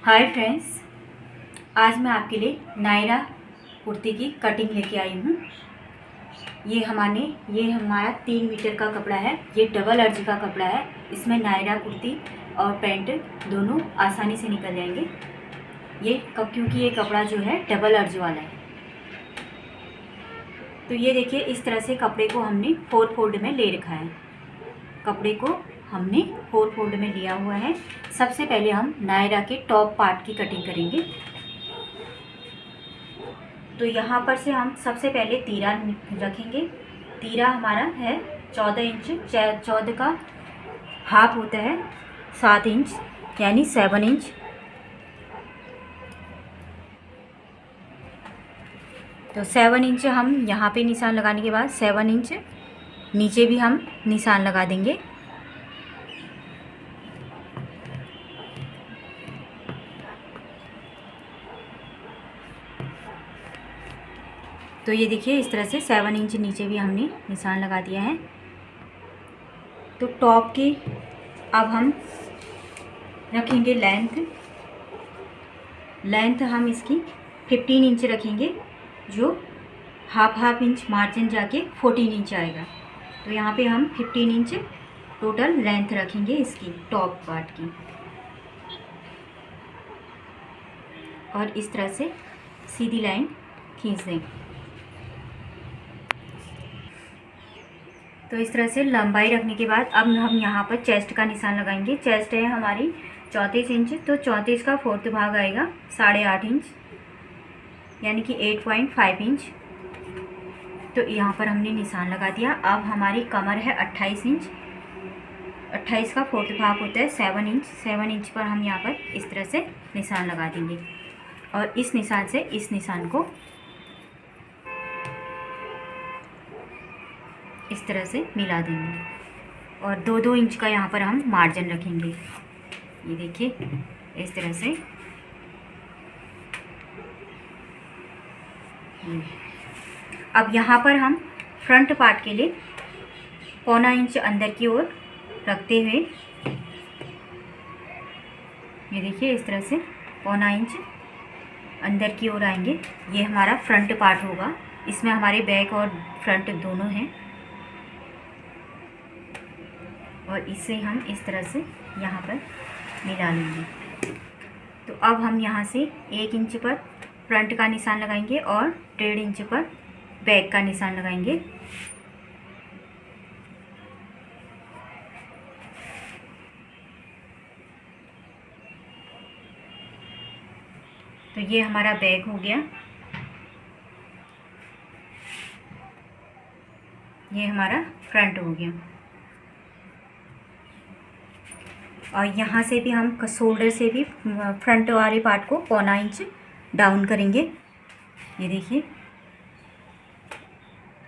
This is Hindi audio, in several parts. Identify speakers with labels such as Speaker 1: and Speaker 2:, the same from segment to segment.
Speaker 1: हाय फ्रेंड्स, आज मैं आपके लिए नायरा कुर्ती की कटिंग लेके आई हूँ। ये हमारा 3 मीटर का कपड़ा है। ये डबल अर्ज का कपड़ा है। इसमें नायरा कुर्ती और पैंट दोनों आसानी से निकल जाएंगे। क्योंकि ये कपड़ा जो है डबल अर्ज वाला है। तो ये देखिए, इस तरह से कपड़े को हमने 4 फोल्ड में ले रखा है। कपड़े को हमने 4 फोल्ड में लिया हुआ है। सबसे पहले हम नायरा के टॉप पार्ट की कटिंग करेंगे। तो यहाँ पर से हम सबसे पहले तीरा रखेंगे। तीरा हमारा है 14 इंच। 14 का हाफ होता है 7 इंच, यानी 7 इंच। तो 7 इंच हम यहाँ पे निशान लगाने के बाद 7 इंच नीचे भी हम निशान लगा देंगे। तो ये देखिए, इस तरह से 7 इंच नीचे भी हमने निशान लगा दिया है। तो टॉप की अब हम रखेंगे लेंथ हम इसकी 15 इंच रखेंगे, जो हाफ इंच मार्जिन जाके 14 इंच आएगा। तो यहाँ पे हम 15 इंच टोटल लेंथ रखेंगे इसकी टॉप पार्ट की। और इस तरह से सीधी लाइन खींच देंगे। तो इस तरह से लंबाई रखने के बाद अब हम यहाँ पर चेस्ट का निशान लगाएंगे। चेस्ट है हमारी 34 इंच, तो 34 का 4th भाग आएगा 8.5 इंच, यानी कि 8.5 इंच। तो यहाँ पर हमने निशान लगा दिया। अब हमारी कमर है 28 इंच। 28 का 4th भाग होता है 7 इंच। 7 इंच पर हम यहाँ पर इस तरह से निशान लगा देंगे और इस निशान से इस निशान को इस तरह से मिला देंगे। और 2-2 इंच का यहाँ पर हम मार्जिन रखेंगे। ये देखिए, इस तरह से। अब यहाँ पर हम फ्रंट पार्ट के लिए 1/4 इंच अंदर की ओर रखते हुए, ये देखिए, इस तरह से 1/4 इंच अंदर की ओर आएंगे। ये हमारा फ्रंट पार्ट होगा। इसमें हमारे बैक और फ्रंट दोनों हैं। और इसे हम इस तरह से यहाँ पर मिला लेंगे। तो अब हम यहाँ से 1 इंच पर फ्रंट का निशान लगाएंगे और 1.5 इंच पर बैक का निशान लगाएंगे। तो ये हमारा बैक हो गया। ये हमारा फ्रंट हो गया। और यहाँ से भी हम शोल्डर से भी फ्रंट वाले पार्ट को 1/4 इंच डाउन करेंगे। ये देखिए,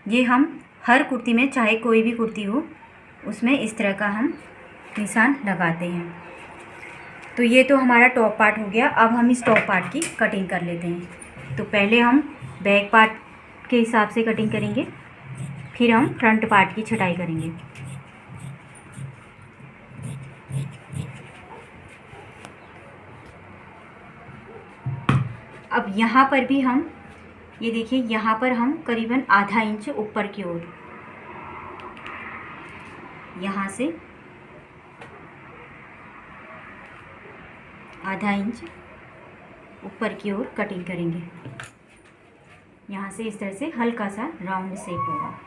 Speaker 1: ये हम हर कुर्ती में, चाहे कोई भी कुर्ती हो, उसमें इस तरह का हम निशान लगाते हैं। तो ये तो हमारा टॉप पार्ट हो गया। अब हम इस टॉप पार्ट की कटिंग कर लेते हैं। तो पहले हम बैक पार्ट के हिसाब से कटिंग करेंगे, फिर हम फ्रंट पार्ट की छटाई करेंगे। अब यहाँ पर भी हम, ये देखिए, यहाँ पर हम करीबन ½ इंच ऊपर की ओर, यहाँ से ½ इंच ऊपर की ओर कटिंग करेंगे। यहाँ से इस तरह से हल्का सा राउंड शेप होगा।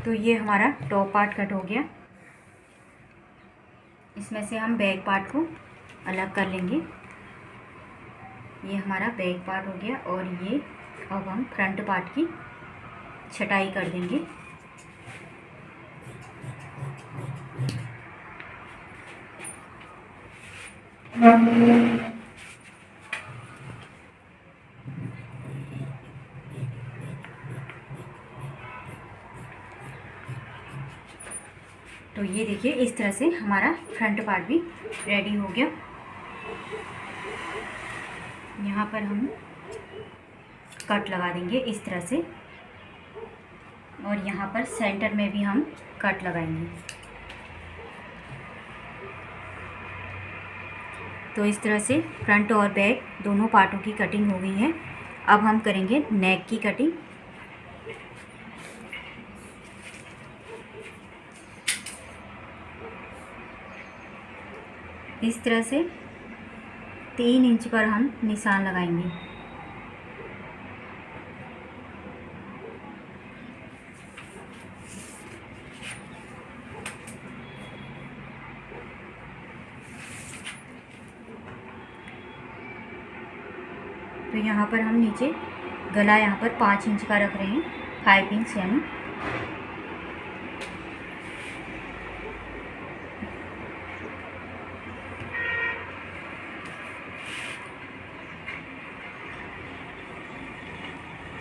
Speaker 1: तो ये हमारा टॉप पार्ट कट हो गया। इसमें से हम बैक पार्ट को अलग कर लेंगे। ये हमारा बैक पार्ट हो गया। और ये अब हम फ्रंट पार्ट की छटाई कर देंगे। तो ये देखिए, इस तरह से हमारा फ्रंट पार्ट भी रेडी हो गया। यहाँ पर हम कट लगा देंगे इस तरह से। और यहाँ पर सेंटर में भी हम कट लगाएंगे। तो इस तरह से फ्रंट और बैक दोनों पार्टों की कटिंग हो गई है। अब हम करेंगे नेक की कटिंग। इस तरह से 3 इंच पर हम निशान लगाएंगे। तो यहाँ पर हम नीचे गला यहाँ पर 5 इंच का रख रहे हैं, 5 इंच यानी।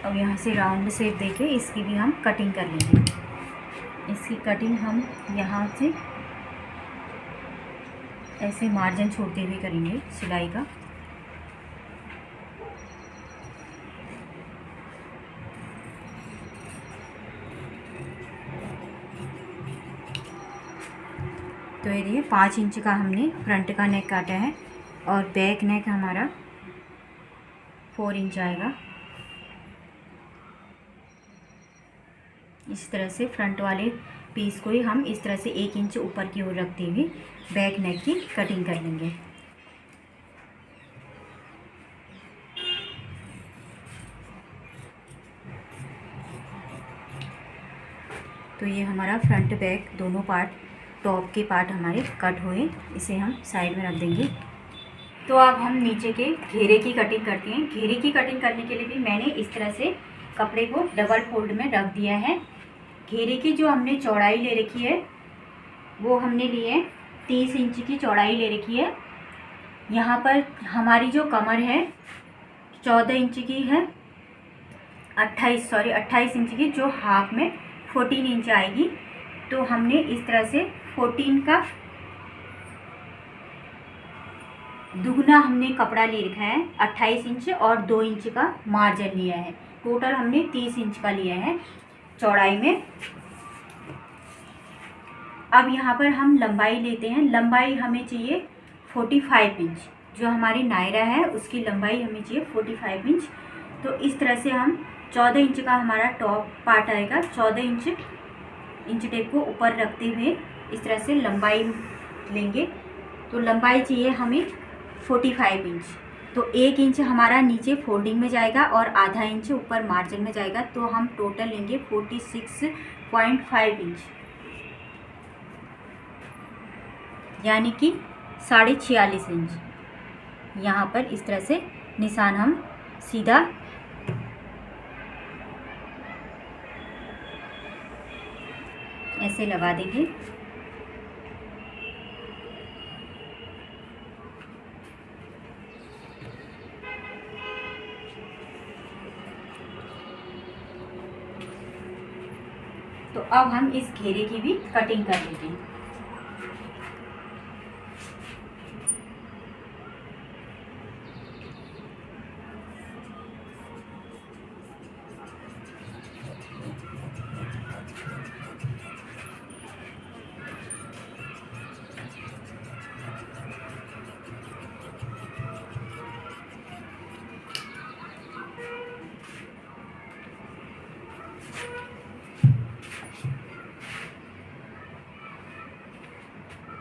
Speaker 1: अब यहाँ से राउंड शेप देके इसकी भी हम कटिंग कर लेंगे। इसकी कटिंग हम यहाँ से ऐसे मार्जिन छोड़ते हुए करेंगे सिलाई का। तो ये देखिए 5 इंच का हमने फ्रंट का नेक काटा है और बैक नेक हमारा 4 इंच आएगा। इस तरह से फ्रंट वाले पीस को ही हम इस तरह से 1 इंच ऊपर की ओर रखते हुए बैक नेक की कटिंग कर लेंगे। तो ये हमारा फ्रंट बैक दोनों पार्ट, टॉप के पार्ट हमारे कट हुए, इसे हम साइड में रख देंगे। तो अब हम नीचे के घेरे की कटिंग करते हैं। घेरे की कटिंग करने के लिए भी मैंने इस तरह से कपड़े को डबल फोल्ड में रख दिया है। घेरे की जो हमने चौड़ाई ले रखी है वो हमने ली है 30 इंच की चौड़ाई ले रखी है। यहाँ पर हमारी जो कमर है 14 इंच की है, 28 इंच की, जो हाफ में 14 इंच आएगी। तो हमने इस तरह से 14 का दुगना हमने कपड़ा ले रखा है, 28 इंच और 2 इंच का मार्जिन लिया है। टोटल हमने 30 इंच का लिया है चौड़ाई में। अब यहाँ पर हम लंबाई लेते हैं। लंबाई हमें चाहिए 45 इंच। जो हमारी नायरा है उसकी लंबाई हमें चाहिए 45 इंच। तो इस तरह से हम 14 इंच का हमारा टॉप पार्ट आएगा। 14 इंच टेप को ऊपर रखते हुए इस तरह से लंबाई लेंगे। तो लंबाई चाहिए हमें 45 इंच। तो 1 इंच हमारा नीचे फोल्डिंग में जाएगा और आधा इंच ऊपर मार्जिन में जाएगा। तो हम टोटल लेंगे 46.5 इंच, यानी कि 46.5 इंच। यहाँ पर इस तरह से निशान हम सीधा ऐसे लगा देंगे। तो अब हम इस घेरे की भी कटिंग कर लेते हैं।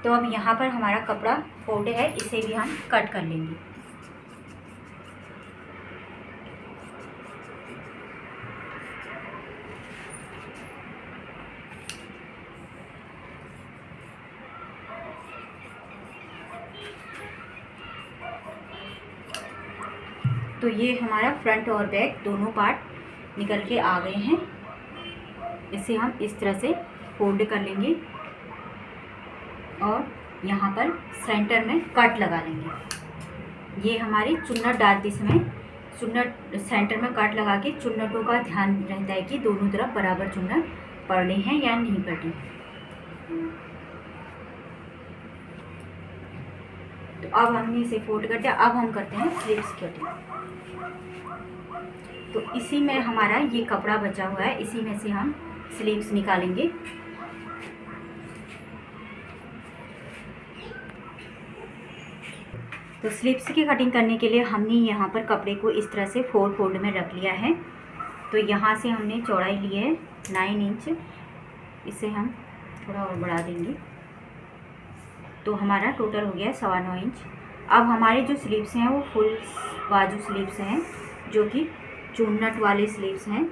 Speaker 1: तो अब यहाँ पर हमारा कपड़ा फोल्ड है, इसे भी हम कट कर लेंगे। तो ये हमारा फ्रंट और बैक दोनों पार्ट निकल के आ गए हैं। इसे हम इस तरह से फोल्ड कर लेंगे और यहाँ पर सेंटर में कट लगा लेंगे। ये हमारी चुन्नट डालते समय चुन्नट सेंटर में कट लगा के चुन्नटों का ध्यान रहता है कि दोनों तरफ बराबर चुन्नट पड़ने हैं या नहीं पड़ने। तो अब हमने इसे फोल्ड कर दिया। अब हम करते हैं स्लीव्स कटिंग। तो इसी में हमारा ये कपड़ा बचा हुआ है, इसी में से हम स्लीव्स निकालेंगे। तो स्लीव्स की कटिंग करने के लिए हमने यहाँ पर कपड़े को इस तरह से 4 फोल्ड में रख लिया है। तो यहाँ से हमने चौड़ाई ली है 9 इंच, इसे हम थोड़ा और बढ़ा देंगे तो हमारा टोटल हो गया 9.25 इंच। अब हमारे जो स्लीव्स हैं वो फुल बाजू स्लीव्स हैं, जो कि चूनट वाले स्लीव्स हैं,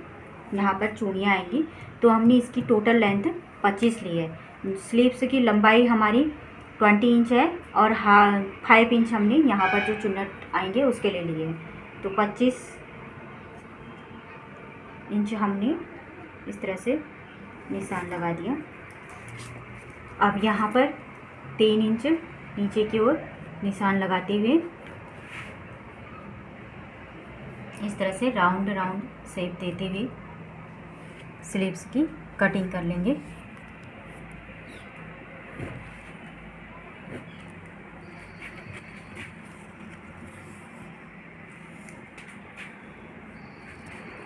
Speaker 1: यहाँ पर चूड़ियाँ आएंगी। तो हमने इसकी टोटल लेंथ 25 ली है। स्लीव्स की लंबाई हमारी 20 इंच है और 5 इंच हमने यहाँ पर जो चुन्नट आएंगे उसके लिए लिए हैं। तो 25 इंच हमने इस तरह से निशान लगा दिया। अब यहाँ पर 3 इंच नीचे की ओर निशान लगाते हुए इस तरह से राउंड राउंड शेप देते हुए स्लीव्स की कटिंग कर लेंगे।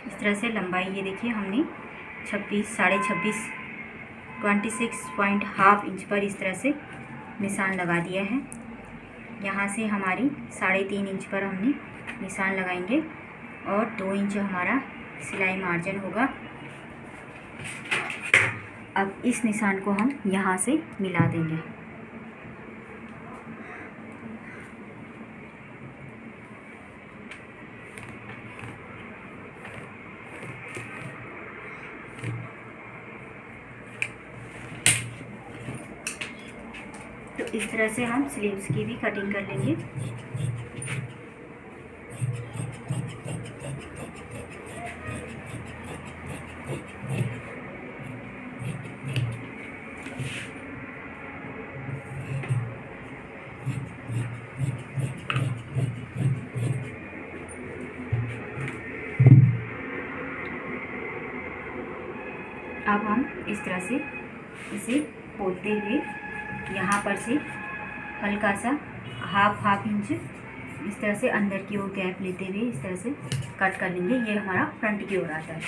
Speaker 1: इस तरह से लंबाई ये देखिए हमने 26.5 इंच पर इस तरह से निशान लगा दिया है। यहाँ से हमारी 3.5 इंच पर हमने निशान लगाएंगे और 2 इंच हमारा सिलाई मार्जिन होगा। अब इस निशान को हम यहाँ से मिला देंगे। तो इस तरह से हम स्लीव्स की भी कटिंग कर लेंगे। अब हम इस तरह से इसे पोलते हुए यहाँ पर से हल्का सा हाफ इंच इस तरह से अंदर की ओर गैप लेते हुए इस तरह से कट कर लेंगे। ये हमारा फ्रंट की ओर आता है।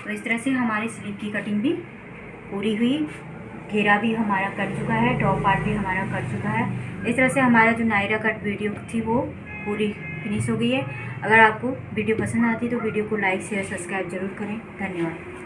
Speaker 1: तो इस तरह से हमारी स्लीव की कटिंग भी पूरी हुई, घेरा भी हमारा कट चुका है, टॉप पार्ट भी हमारा कट चुका है। इस तरह से हमारा जो नायरा कट वीडियो थी वो पूरी फिनिश हो गई है। अगर आपको वीडियो पसंद आती है तो वीडियो को लाइक शेयर सब्सक्राइब जरूर करें। धन्यवाद।